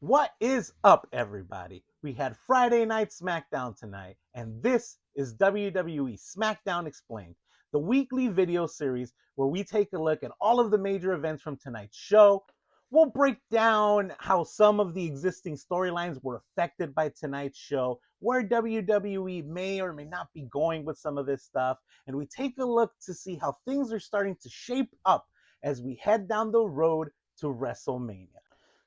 What is up, everybody? We had Friday Night Smackdown tonight, and this is WWE Smackdown Explained, the weekly video series where we take a look at all of the major events from tonight's show. We'll break down how some of the existing storylines were affected by tonight's show, where WWE may or may not be going with some of this stuff, and we take a look to see how things are starting to shape up as we head down the road to WrestleMania.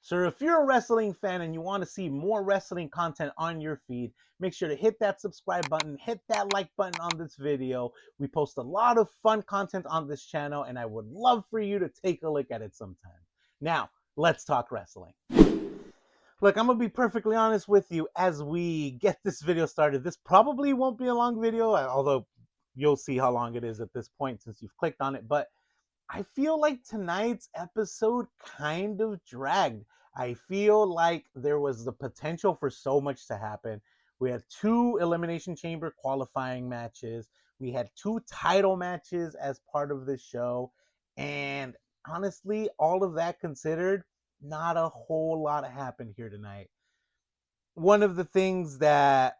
So if you're a wrestling fan and you want to see more wrestling content on your feed, make sure to hit that subscribe button, hit that like button on this video. We post a lot of fun content on this channel, and I would love for you to take a look at it sometime. Now, let's talk wrestling. Look, I'm going to be perfectly honest with you as we get this video started. This probably won't be a long video, although you'll see how long it is at this point since you've clicked on it, but I feel like tonight's episode kind of dragged. I feel like there was the potential for so much to happen. We had 2 Elimination Chamber qualifying matches. We had 2 title matches as part of this show. And honestly, all of that considered, not a whole lot happened here tonight. One of the things that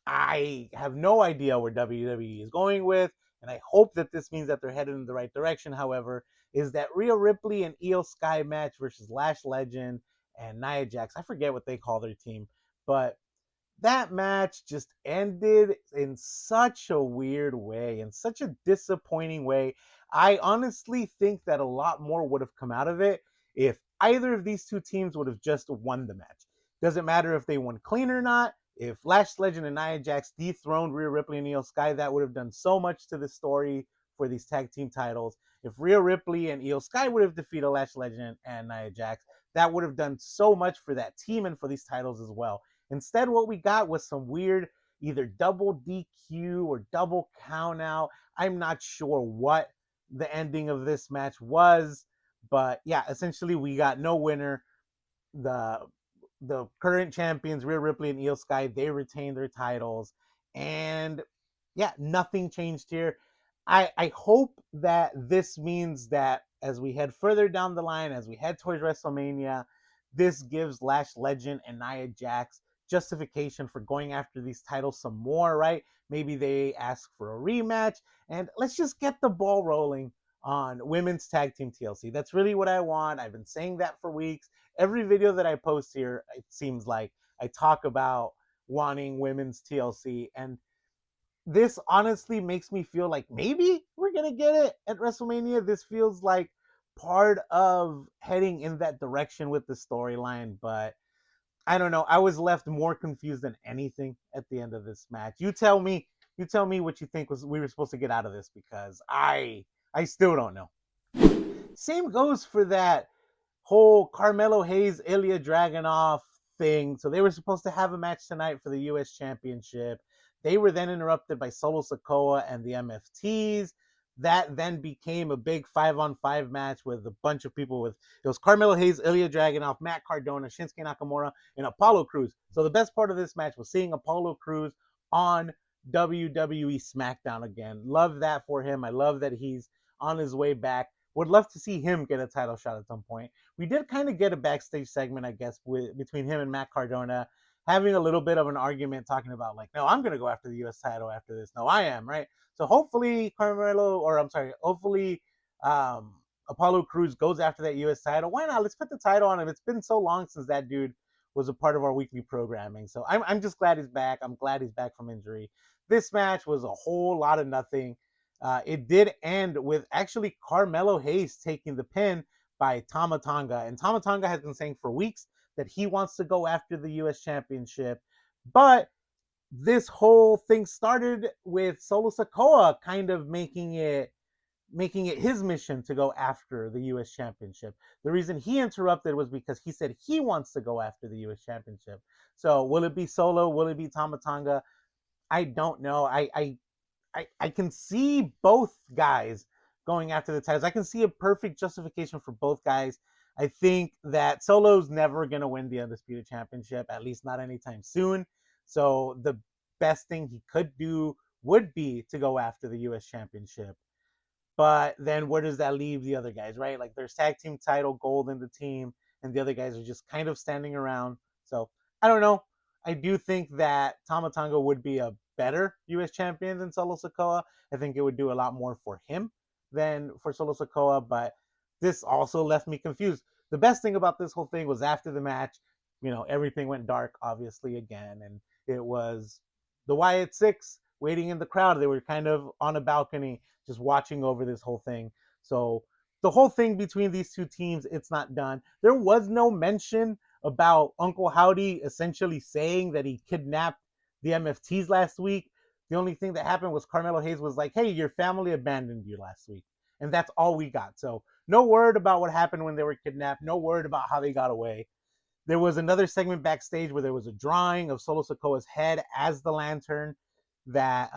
I have no idea where WWE is going with, and I hope that this means that they're headed in the right direction, however, is that Rhea Ripley and Io Sky match versus Lash Legend and Nia Jax. I forget what they call their team, but that match just ended in such a weird way, in such a disappointing way. I honestly think that a lot more would have come out of it if either of these two teams would have just won the match. Doesn't matter if they won clean or not. If Lash Legend and Nia Jax dethroned Rhea Ripley and Io Sky, that would have done so much to the story for these tag team titles. If Rhea Ripley and Io Sky would have defeated Lash Legend and Nia Jax, that would have done so much for that team and for these titles as well. Instead, what we got was some weird either double DQ or double count out. I'm not sure what the ending of this match was, but yeah, essentially we got no winner. The current champions, Rhea Ripley and Io Sky, they retained their titles. And yeah, nothing changed here. I hope that this means that as we head further down the line, as we head towards WrestleMania, this gives Lash Legend and Nia Jax justification for going after these titles some more, right? Maybe they ask for a rematch, and let's just get the ball rolling on women's tag team TLC. That's really what I want. I've been saying that for weeks. Every video that I post here, it seems like I talk about wanting women's TLC, and this honestly makes me feel like maybe we're gonna get it at WrestleMania. This feels like part of heading in that direction with the storyline, but I don't know. I was left more confused than anything at the end of this match. You tell me what you think was we were supposed to get out of this, because I still don't know. Same goes for that whole Carmelo Hayes Ilya Dragunov thing. So they were supposed to have a match tonight for the US Championship. They were then interrupted by Solo Sikoa and the MFTs. That then became a big 5-on-5 match with a bunch of people. It was Carmelo Hayes, Ilya Dragunov, Matt Cardona, Shinsuke Nakamura, and Apollo Crews. So the best part of this match was seeing Apollo Crews on WWE Smackdown again. Love that for him. I love that he's on his way back. Would love to see him get a title shot at some point. We did kind of get a backstage segment, I guess, between him and Matt Cardona, having a little bit of an argument, talking about like, no, I'm going to go after the U.S. title after this. No, I am, right? So hopefully hopefully Apollo Crews goes after that U.S. title. Why not? Let's put the title on him. It's been so long since that dude was a part of our weekly programming. So I'm just glad he's back. I'm glad he's back from injury. This match was a whole lot of nothing. It did end with actually Carmelo Hayes taking the pin by Tama Tonga. And Tama Tonga has been saying for weeks that he wants to go after the U.S. Championship. But this whole thing started with Solo Sikoa kind of making it his mission to go after the U.S. Championship. The reason he interrupted was because he said he wants to go after the U.S. Championship. So will it be Solo? Will it be Tama Tonga? I don't know. I can see both guys going after the titles. I can see a perfect justification for both guys. I think that Solo's never going to win the Undisputed Championship, at least not anytime soon. So the best thing he could do would be to go after the U.S. Championship. But then where does that leave the other guys, right? Like there's tag team title gold in the team. and the other guys are just kind of standing around. So I don't know. I do think that Tama Tonga would be a better U.S. champion than Solo Sikoa. I think it would do a lot more for him than for Solo Sikoa, but this also left me confused. The best thing about this whole thing was after the match, everything went dark, obviously, again, and it was the Wyatt Six waiting in the crowd. They were kind of on a balcony just watching over this whole thing. So the whole thing between these two teams, it's not done. There was no mention about Uncle Howdy essentially saying that he kidnapped the MFTs last week. The only thing that happened was Carmelo Hayes was like, hey, your family abandoned you last week. And that's all we got. So no word about what happened when they were kidnapped. No word about how they got away. There was another segment backstage where there was a drawing of Solo Sikoa's head as the lantern that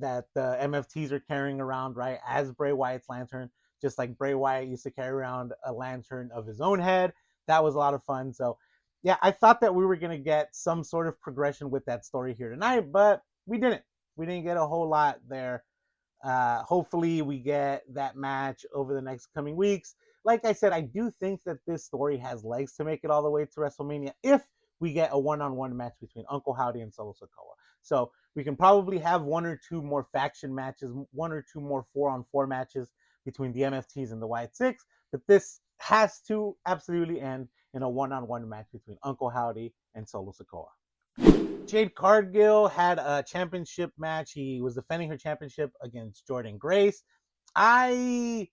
that the MFTs are carrying around, right, as Bray Wyatt's lantern, just like Bray Wyatt used to carry around a lantern of his own head. That was a lot of fun. So, yeah, I thought that we were going to get some sort of progression with that story here tonight, but we didn't. We didn't get a whole lot there. Hopefully we get that match over the next coming weeks. Like I said, I do think that this story has legs to make it all the way to WrestleMania if we get a one-on-one match between Uncle Howdy and Solo Sikoa. So we can probably have one or two more faction matches, one or two more 4-on-4 matches between the MFTs and the Wyatt Six, but this has to absolutely end in a one-on-one match between Uncle Howdy and Solo Sikoa. Jade Cargill had a championship match. He was defending her championship against Jordynne Grace. I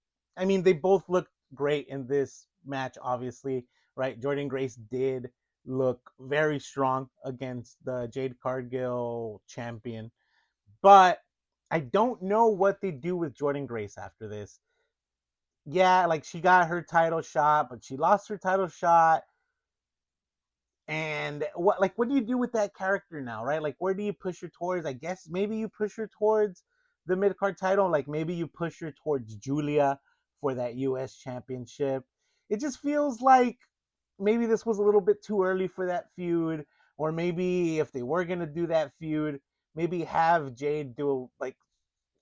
mean, they both looked great in this match, obviously, right? Jordynne Grace did look very strong against the Jade Cargill champion. But I don't know what they do with Jordynne Grace after this. Yeah, like she got her title shot, but she lost her title shot. And what do you do with that character now, right? Like, where do you push her towards? I guess maybe you push her towards the mid-card title. Like, maybe you push her towards Giulia for that U.S. championship. It just feels like maybe this was a little bit too early for that feud. Or maybe if they were going to do that feud, maybe have Jade do, like,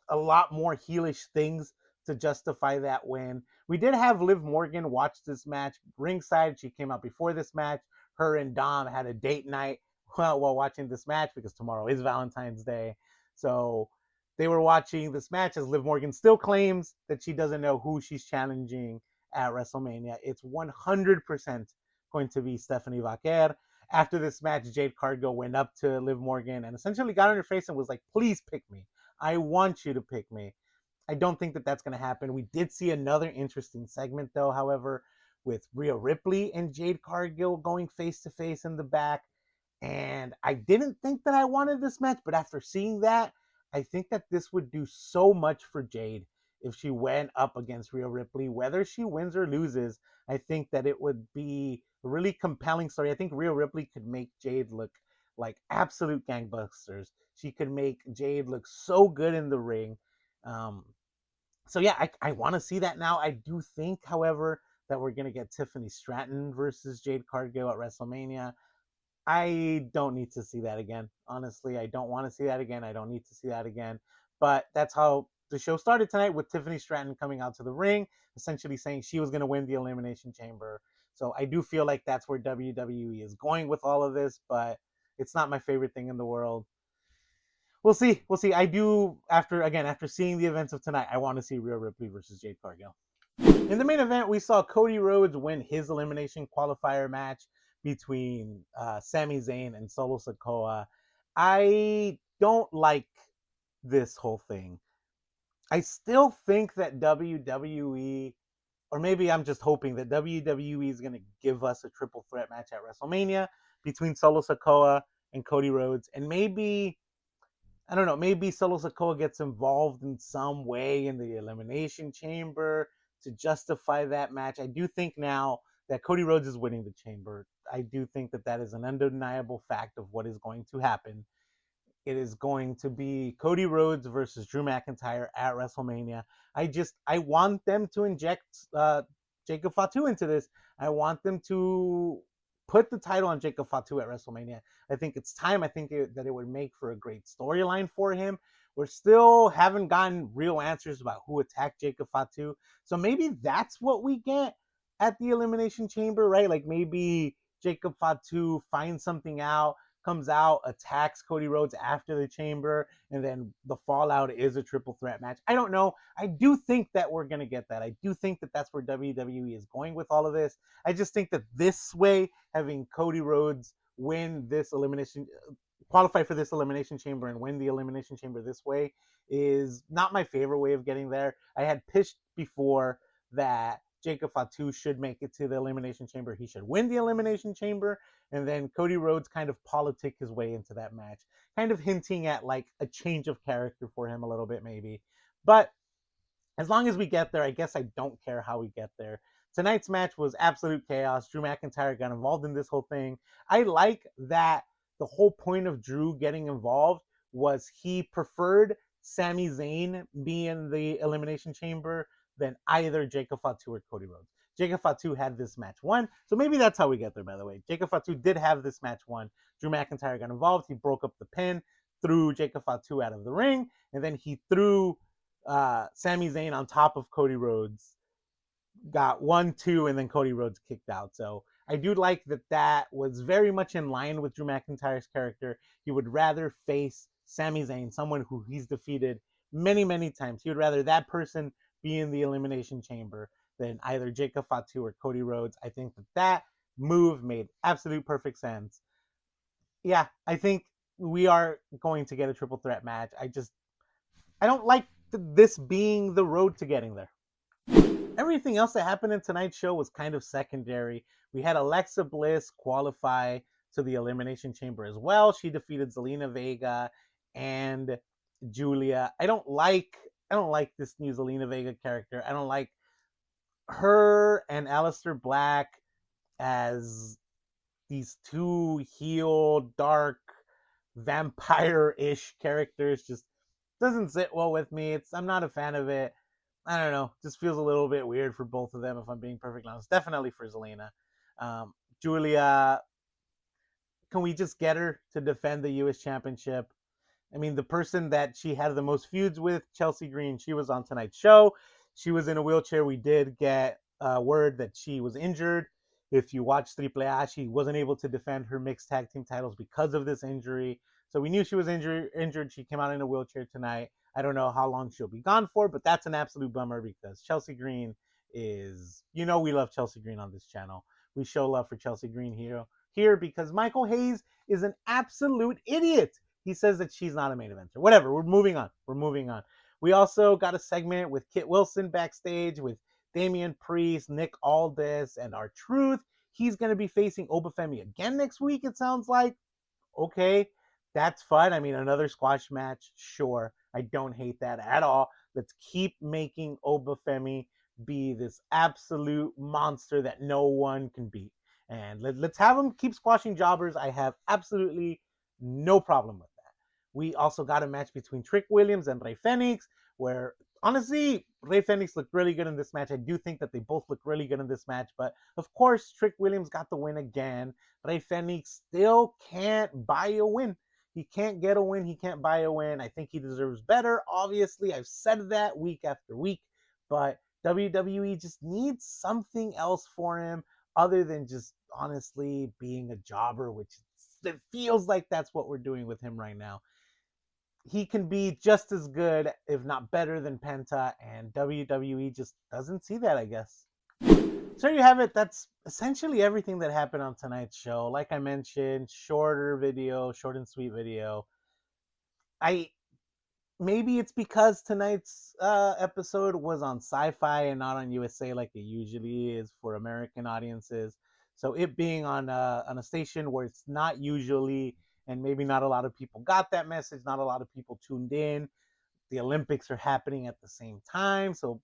a lot more heelish things to justify that win. We did have Liv Morgan watch this match ringside. She came out before this match. Her and Dom had a date night while watching this match because tomorrow is Valentine's Day. So they were watching this match as Liv Morgan still claims that she doesn't know who she's challenging at WrestleMania. It's 100% going to be Stephanie Vaquer. After this match, Jade Cargill went up to Liv Morgan and essentially got on her face and was like, please pick me. I want you to pick me. I don't think that that's going to happen. We did see another interesting segment, though, however, with Rhea Ripley and Jade Cargill going face-to-face in the back. And I didn't think that I wanted this match, but after seeing that, I think that this would do so much for Jade if she went up against Rhea Ripley. Whether she wins or loses, I think that it would be a really compelling story. I think Rhea Ripley could make Jade look like absolute gangbusters. She could make Jade look so good in the ring. So yeah, I want to see that now. I do think, however, that we're going to get Tiffany Stratton versus Jade Cargill at WrestleMania. I don't need to see that again. Honestly, I don't want to see that again. I don't need to see that again. But that's how the show started tonight, with Tiffany Stratton coming out to the ring, essentially saying she was going to win the Elimination Chamber. So I do feel like that's where WWE is going with all of this, but it's not my favorite thing in the world. We'll see. I do, after seeing the events of tonight, I want to see Rhea Ripley versus Jade Cargill. In the main event, we saw Cody Rhodes win his elimination qualifier match between Sami Zayn and Solo Sikoa. I don't like this whole thing. I still think that WWE, or maybe I'm just hoping that WWE is going to give us a triple threat match at WrestleMania between Solo Sikoa and Cody Rhodes. And maybe, I don't know, maybe Solo Sikoa gets involved in some way in the Elimination Chamber to justify that match. I do think now that Cody Rhodes is winning the Chamber. I do think that that is an undeniable fact of what is going to happen. It is going to be Cody Rhodes versus Drew McIntyre at WrestleMania. I want them to inject Jacob Fatu into this. I want them to put the title on Jacob Fatu at WrestleMania. I think it's time. I think that it would make for a great storyline for him. We're still haven't gotten real answers about who attacked Jacob Fatu. So maybe that's what we get. at the Elimination Chamber, right? Like maybe Jacob Fatu finds something out, comes out, attacks Cody Rhodes after the chamber, and then the fallout is a triple threat match. I don't know. I do think that we're going to get that. I do think that that's where WWE is going with all of this. I just think that this way, having Cody Rhodes win this elimination, qualify for this elimination chamber and win the elimination chamber this way is not my favorite way of getting there. I had pitched before that Jacob Fatu should make it to the elimination chamber. He should win the elimination chamber, and then Cody Rhodes kind of politic his way into that match, kind of hinting at like a change of character for him a little bit maybe. But as long as we get there, I guess I don't care how we get there. Tonight's match was absolute chaos. Drew McIntyre got involved in this whole thing. I like that the whole point of Drew getting involved was he preferred Sami Zayn be in the Elimination Chamber than either Jacob Fatu or Cody Rhodes. Jacob Fatu had this match won, so maybe that's how we get there, by the way. Jacob Fatu did have this match won. Drew McIntyre got involved. He broke up the pin, threw Jacob Fatu out of the ring, and then he threw Sami Zayn on top of Cody Rhodes, got 1-2, and then Cody Rhodes kicked out. So I do like that that was very much in line with Drew McIntyre's character. He would rather face Sami Zayn, someone who he's defeated many, many times. He would rather that person be in the Elimination Chamber than either Jacob Fatu or Cody Rhodes. I think that that move made absolute perfect sense. Yeah, I think we are going to get a triple threat match. I don't like this being the road to getting there. Everything else that happened in tonight's show was kind of secondary. We had Alexa Bliss qualify to the Elimination Chamber as well. She defeated Zelina, Vega, and Giulia. I don't like this new Zelina Vega character. I don't like her and Aleister Black as these two heel, dark, vampire-ish characters. Just doesn't sit well with me. I'm not a fan of it. I don't know. Just feels a little bit weird for both of them, if I'm being perfectly honest. Definitely for Zelina. Giulia, can we just get her to defend the U.S. Championship? I mean, the person that she had the most feuds with, Chelsea Green, she was on tonight's show. She was in a wheelchair. We did get word that she was injured. If you watch Triple A, she wasn't able to defend her mixed tag team titles because of this injury. So we knew she was injured. She came out in a wheelchair tonight. I don't know how long she'll be gone for, but that's an absolute bummer because Chelsea Green is, we love Chelsea Green on this channel. We show love for Chelsea Green here because Michael Hayes is an absolute idiot. He says that she's not a main eventer. Whatever, we're moving on. We also got a segment with Kit Wilson backstage with Damian Priest, Nick Aldis, and R-Truth. He's going to be facing Obafemi again next week, it sounds like. Okay, that's fun. I mean, another squash match, sure. I don't hate that at all. Let's keep making Obafemi be this absolute monster that no one can beat. And let's have him keep squashing jobbers. I have absolutely no problem with that. We also got a match between Trick Williams and Rey Fenix, where honestly, Rey Fenix looked really good in this match. I do think that they both look really good in this match, but of course, Trick Williams got the win again. Rey Fenix still can't buy a win. He can't get a win. He can't buy a win. I think he deserves better. Obviously, I've said that week after week, but WWE just needs something else for him other than just honestly being a jobber, which it feels like that's what we're doing with him right now. He can be just as good, if not better, than Penta, and WWE just doesn't see that, I guess. So there you have it. That's essentially everything that happened on tonight's show. Like I mentioned, short and sweet video. Maybe it's because tonight's episode was on Sci-Fi and not on USA like it usually is for American audiences. So it being on a station where it's not usually, and maybe not a lot of people got that message, not a lot of people tuned in. The Olympics are happening at the same time, so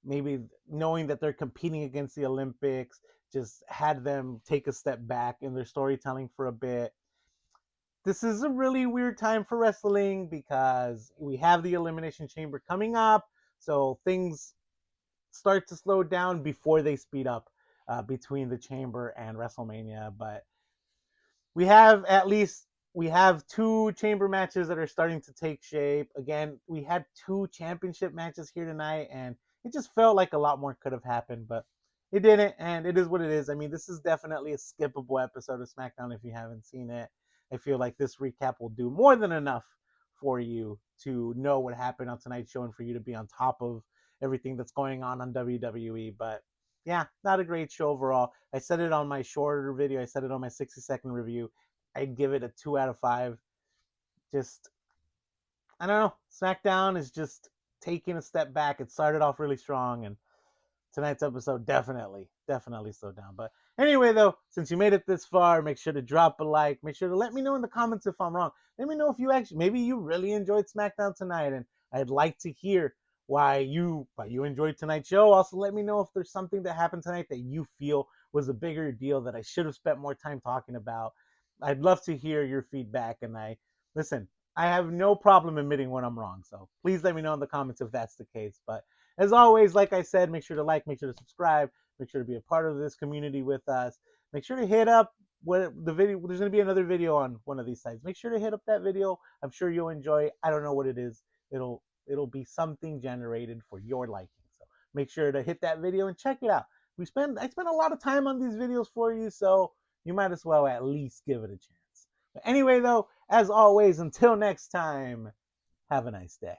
maybe knowing that they're competing against the Olympics just had them take a step back in their storytelling for a bit. This is a really weird time for wrestling because we have the Elimination Chamber coming up, so things start to slow down before they speed up between the Chamber and WrestleMania. But we have two Chamber matches that are starting to take shape. Again, we had two championship matches here tonight, and it just felt like a lot more could have happened, but it didn't, and it is what it is. I mean, this is definitely a skippable episode of SmackDown if you haven't seen it. I feel like this recap will do more than enough for you to know what happened on tonight's show and for you to be on top of everything that's going on WWE. But yeah, not a great show overall. I said it on my shorter video. I said it on my 60-second review. I'd give it a 2 out of 5. Just, I don't know. SmackDown is just taking a step back. It started off really strong, and tonight's episode definitely slowed down. But anyway, though, since you made it this far, make sure to drop a like. Make sure to let me know in the comments if I'm wrong. Let me know if you actually, maybe you really enjoyed SmackDown tonight, and I'd like to hear why you enjoyed tonight's show. Also, let me know if there's something that happened tonight that you feel was a bigger deal that I should have spent more time talking about. I'd love to hear your feedback, and listen, I have no problem admitting when I'm wrong. So please let me know in the comments if that's the case. But as always, like I said, make sure to like, make sure to subscribe, make sure to be a part of this community with us. Make sure to hit up what the video. There's going to be another video on one of these sites. Make sure to hit up that video. I'm sure you'll enjoy it. I don't know what it is. It'll be something generated for your liking. So make sure to hit that video and check it out. I spend a lot of time on these videos for you, so you might as well at least give it a chance. But anyway, though, as always, until next time, have a nice day.